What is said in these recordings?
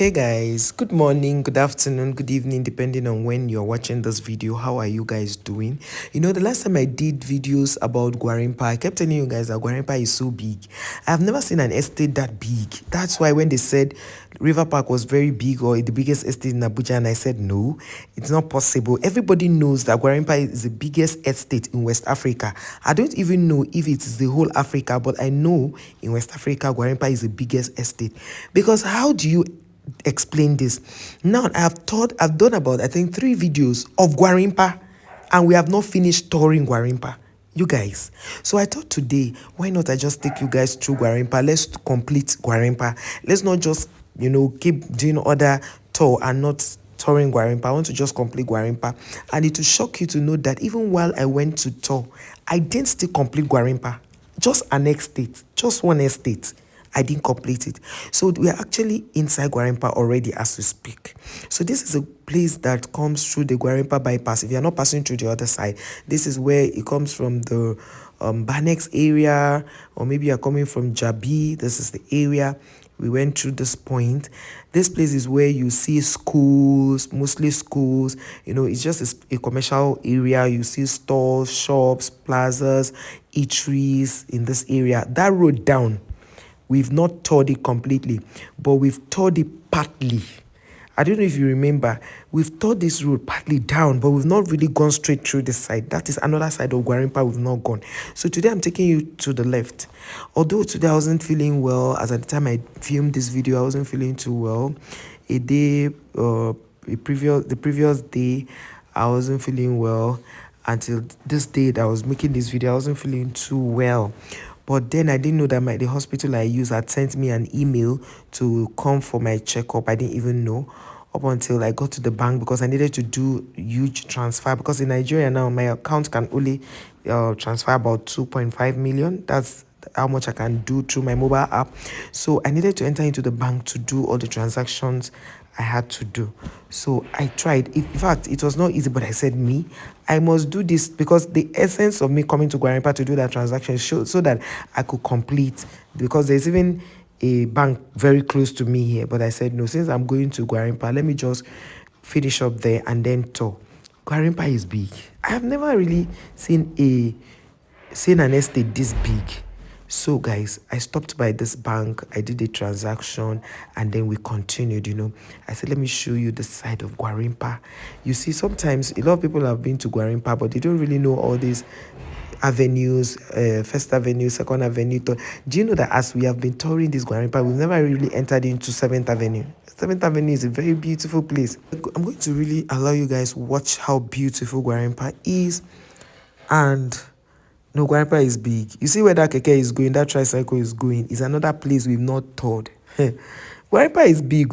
Hey guys, good morning, good afternoon, good evening, depending on when you're watching this video. How are you guys doing? The last time I did videos about Gwarinpa, I kept telling you guys that Gwarinpa is so big. I've never seen an estate that big. That's why when they said River Park was very big or the biggest estate in Abuja, and I said no, it's not possible. Everybody knows that Gwarinpa is the biggest estate in West Africa. I don't even know if it's the whole Africa, but I know in West Africa, Gwarinpa is the biggest estate. Because how do you explain this? Now I've done about, I think, 3 videos of Gwarinpa, and we have not finished touring Gwarinpa, you guys. So I thought today, why not I just take you guys through Gwarinpa? Let's complete Gwarinpa. Let's not just keep doing other tour and not touring Gwarinpa. I want to just complete Gwarinpa, and it will shock you to know that even while I went to tour, I didn't still complete Gwarinpa. Just an estate, just one estate, I didn't complete it. So we are actually inside Gwarinpa already as we speak. So this is a place that comes through the Gwarinpa bypass. If you're not passing through the other side, this is where it comes from, the Banex area, or maybe you're coming from Jahi. This is the area. We went through this point. This place is where you see schools, mostly schools. It's just a commercial area. You see stores, shops, plazas, eateries in this area. That road down, we've not toured it completely, but we've toured it partly. I don't know if you remember, we've toured this road partly down, but we've not really gone straight through this side. That is another side of Gwarinpa we've not gone. So today I'm taking you to the left. Although today I wasn't feeling well, as at the time I filmed this video, I wasn't feeling too well. The previous day, I wasn't feeling well. Until this day that I was making this video, I wasn't feeling too well. But then I didn't know that the hospital I use had sent me an email to come for my checkup. I didn't even know up until I got to the bank, because I needed to do huge transfer, because in Nigeria now my account can only transfer about 2.5 million. That's how much I can do through my mobile app. So I needed to enter into the bank to do all the transactions I had to do. So I tried. In fact, it was not easy, but I said, I must do this, because the essence of me coming to Gwarinpa to do that transaction so that I could complete, because there's even a bank very close to me here. But I said, no, since I'm going to Gwarinpa, let me just finish up there and then tour. Gwarinpa is big. I have never really seen an estate this big. So guys, I stopped by this bank, I did a transaction, and then we continued. I said, let me show you the side of Gwarinpa. You see, sometimes a lot of people have been to Gwarinpa, but they don't really know all these avenues, First Avenue, Second Avenue. Do you know that as we have been touring this Gwarinpa, we've never really entered into 7th Avenue? 7th Avenue is a very beautiful place. I'm going to really allow you guys watch how beautiful Gwarinpa is. And no, Gwarinpa is big. You see where that keke is going, that tricycle is going, is another place we've not toured. Gwarinpa is big.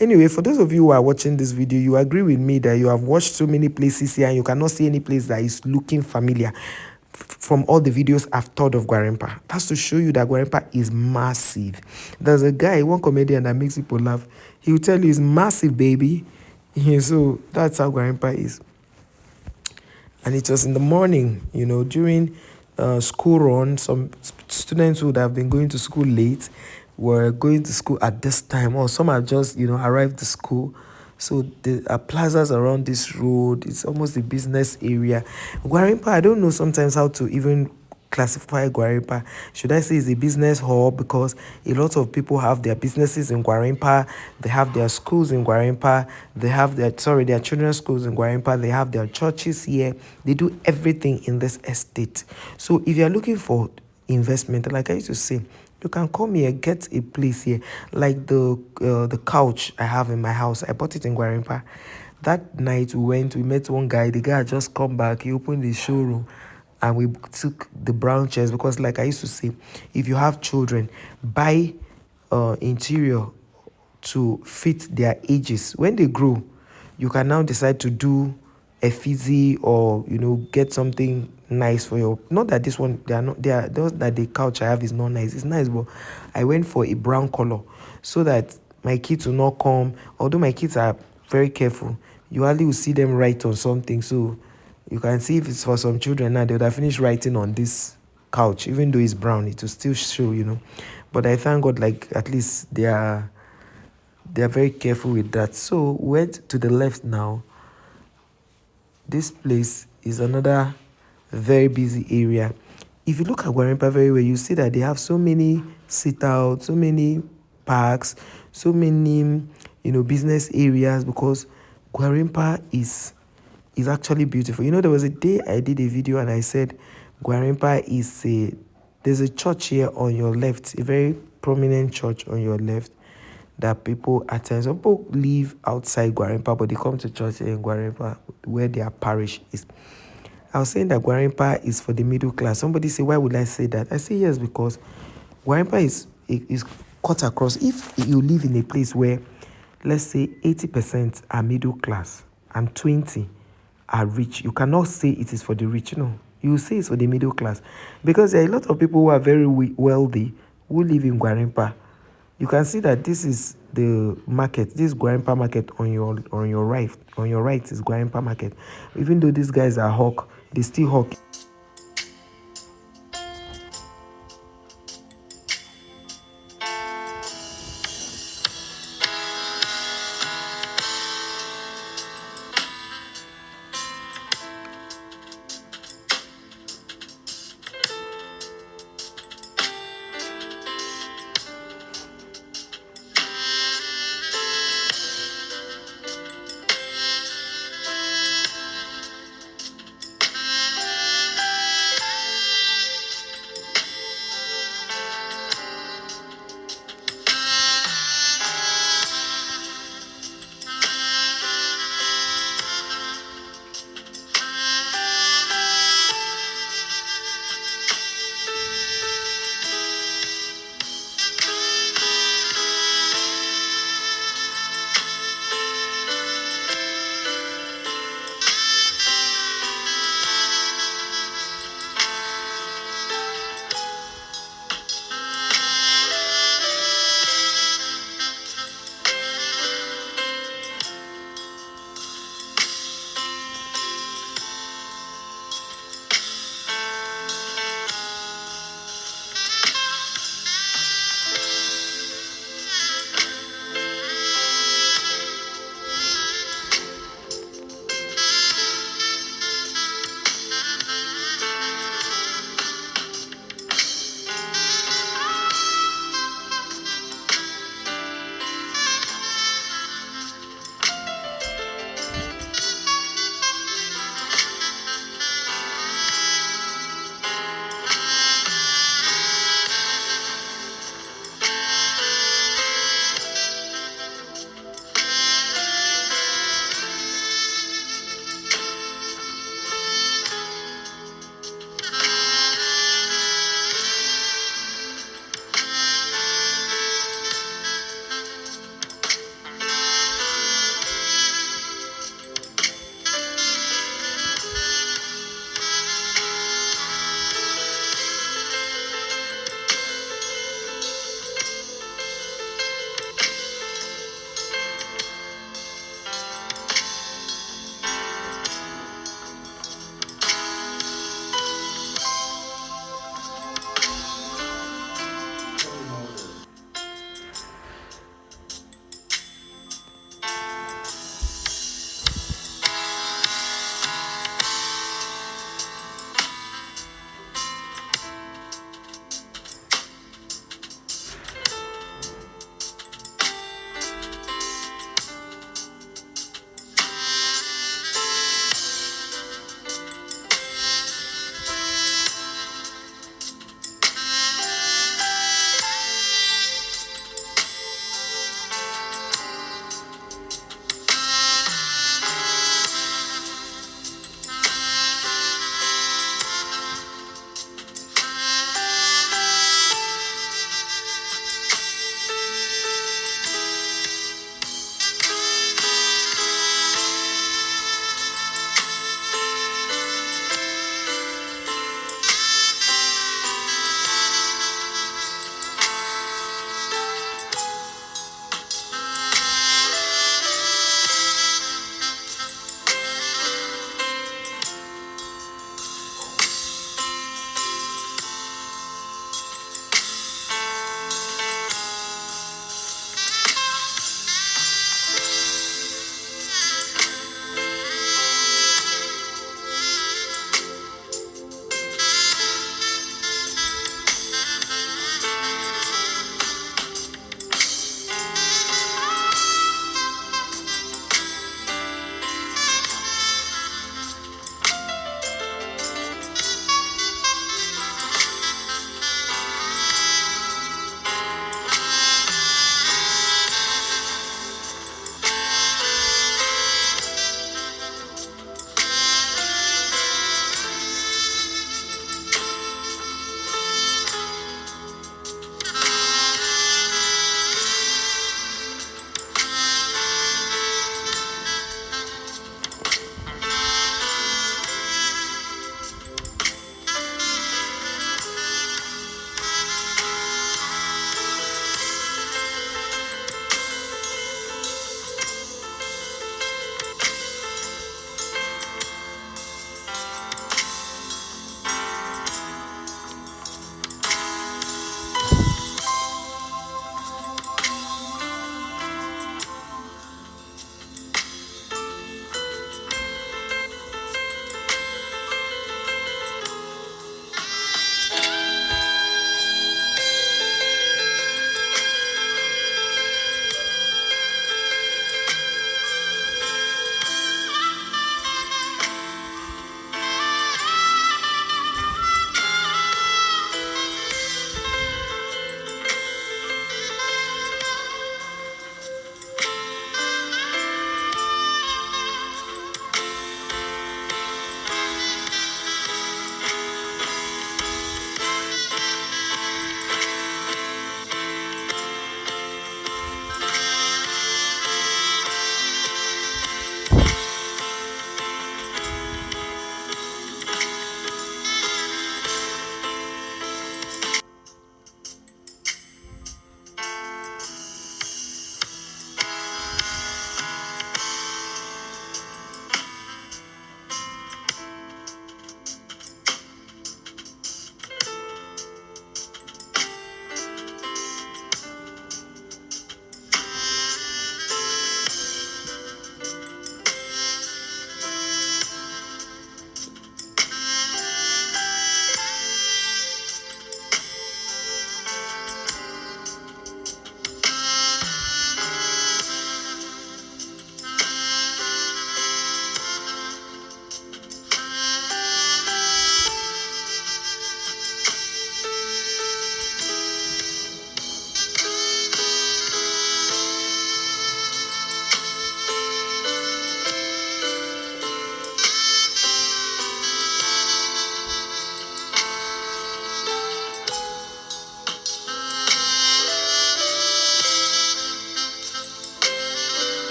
Anyway, for those of you who are watching this video, you agree with me that you have watched so many places here and you cannot see any place that is looking familiar from all the videos I've thought of Gwarinpa. That's to show you that Gwarinpa is massive. There's a guy, one comedian that makes people laugh. He will tell you it's massive, baby. So that's how Gwarinpa is. And it was in the morning, during school run. Some students who would have been going to school late were going to school at this time, or some have just, arrived to school. So there are plazas around this road. It's almost a business area. Gwarinpa, I don't know sometimes how to even classify Gwarinpa. Should I say it's a business hub, because a lot of people have their businesses in Gwarinpa, they have their schools in Gwarinpa, they have their children's schools in Gwarinpa, they have their churches here. They do everything in this estate. So if you're looking for investment, like I used to say, you can come here, get a place here, like the couch I have in my house. I bought it in Gwarinpa. That night we met one guy. The guy had just come back. He opened the showroom, and we took the brown chairs, because like I used to say, if you have children, buy interior to fit their ages. When they grow, you can now decide to do a fizzy, or get something nice for your, not that this one, those that the couch I have is not nice. It's nice, but I went for a brown color so that my kids will not come. Although my kids are very careful, you hardly will see them write on something. So you can see if it's for some children now, they would have finished writing on this couch. Even though it's brown, it will still show. But I thank God, like, at least they are They are very careful with that. So we went to the left now. This place is another very busy area. If you look at Gwarinpa very well, you see that they have so many sit out, so many parks, so many business areas, because Gwarinpa is actually beautiful. There was a day I did a video and I said Gwarinpa is there's a church here on your left, a very prominent church on your left that people attend. Some people live outside Gwarinpa, but they come to church in Gwarinpa, where their parish is. I was saying that Gwarinpa is for the middle class. Somebody say, why would I say that? I say yes, because Gwarinpa is cut across. If you live in a place where, let's say, 80% are middle class and 20 are rich, you cannot say it is for the rich. No, you say it's for the middle class, because there are a lot of people who are very wealthy who live in Gwarinpa. You can see that this is the market. This Gwarinpa market on your right. On your right is Gwarinpa market. Even though these guys are hawk, they still hawk.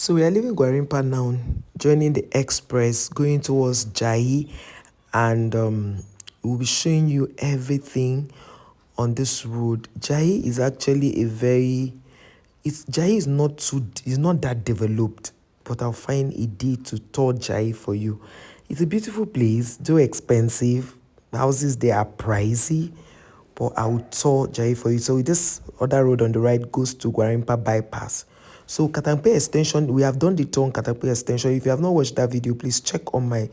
So we are leaving Gwarinpa now, joining the express, going towards Jahi, and we'll be showing you everything on this road. Jahi is actually Jahi is not that developed, but I'll find a day to tour Jahi for you. It's a beautiful place, though expensive. Houses there are pricey, but I will tour Jahi for you. So this other road on the right goes to Gwarinpa bypass. So Katamkpe extension, we have done the tour on Katamkpe extension. If you have not watched that video, please check on my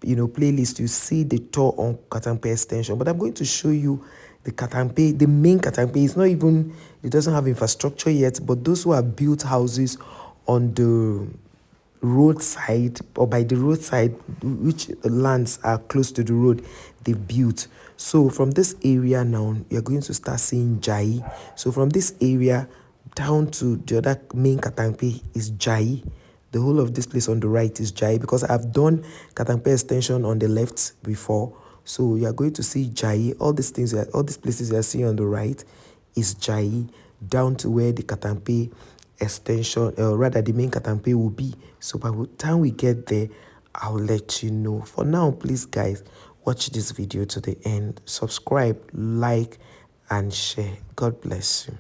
playlist. You see the tour on Katamkpe extension. But I'm going to show you the main Katamkpe. It's not even, it doesn't have infrastructure yet, but those who have built houses on the roadside or by the roadside, which lands are close to the road, they built. So from this area now, you're going to start seeing Jahi. So from this area down to the other main Katamkpe is Jahi. The whole of this place on the right is Jahi, because I've done Katamkpe extension on the left before. So you are going to see Jahi. All these places you are seeing on the right is Jahi, down to where the Katamkpe extension, rather the main Katamkpe will be. So by the time we get there, I'll let you know. For now, please guys, watch this video to the end. Subscribe, like, and share. God bless you.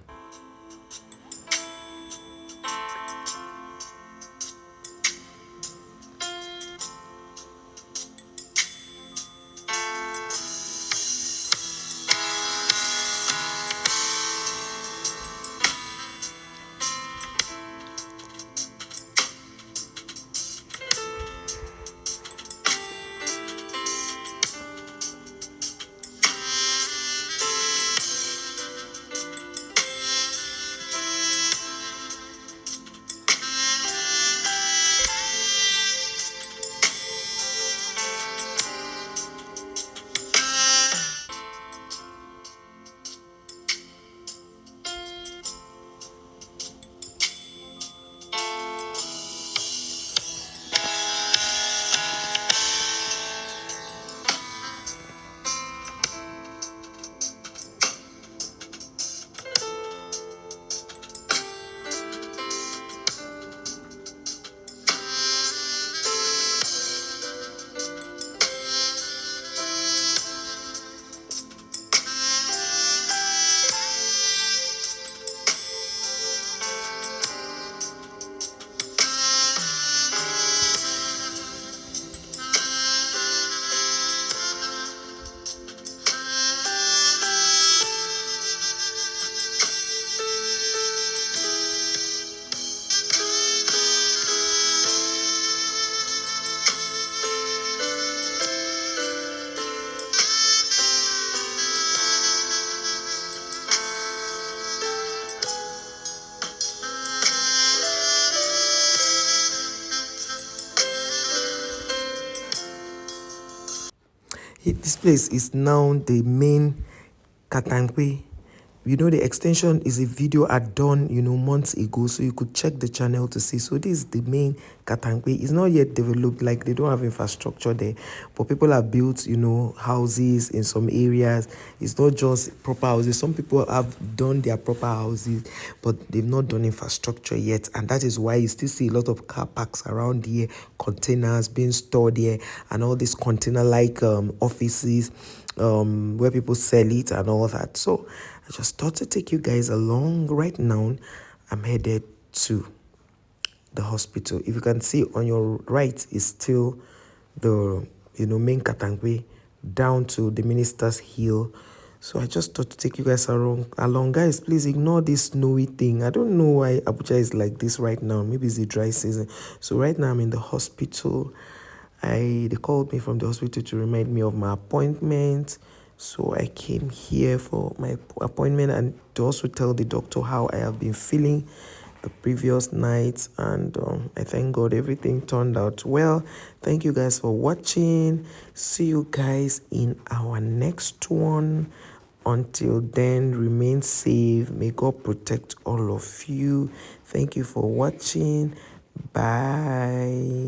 This place is now the main Katamkpe. The extension is a video I'd done, months ago, so you could check the channel to see. So this is the main Katamkpe. It's not yet developed, like they don't have infrastructure there, but people have built, houses in some areas. It's not just proper houses. Some people have done their proper houses, but they've not done infrastructure yet, and that is why you still see a lot of car parks around here, containers being stored here, and all these container-like offices where people sell it and all that. So I just thought to take you guys along. Right now I'm headed to the hospital. If you can see on your right is still the main Katamkpe down to the Minister's Hill. So I just thought to take you guys along. Guys, please ignore this snowy thing. I don't know why Abuja is like this right now. Maybe it's the dry season. So right now I'm in the hospital. They called me from the hospital to remind me of my appointment. So I came here for my appointment and to also tell the doctor how I have been feeling the previous night. And I thank God everything turned out well. Thank you guys for watching. See you guys in our next one. Until then, remain safe. May God protect all of you. Thank you for watching. Bye.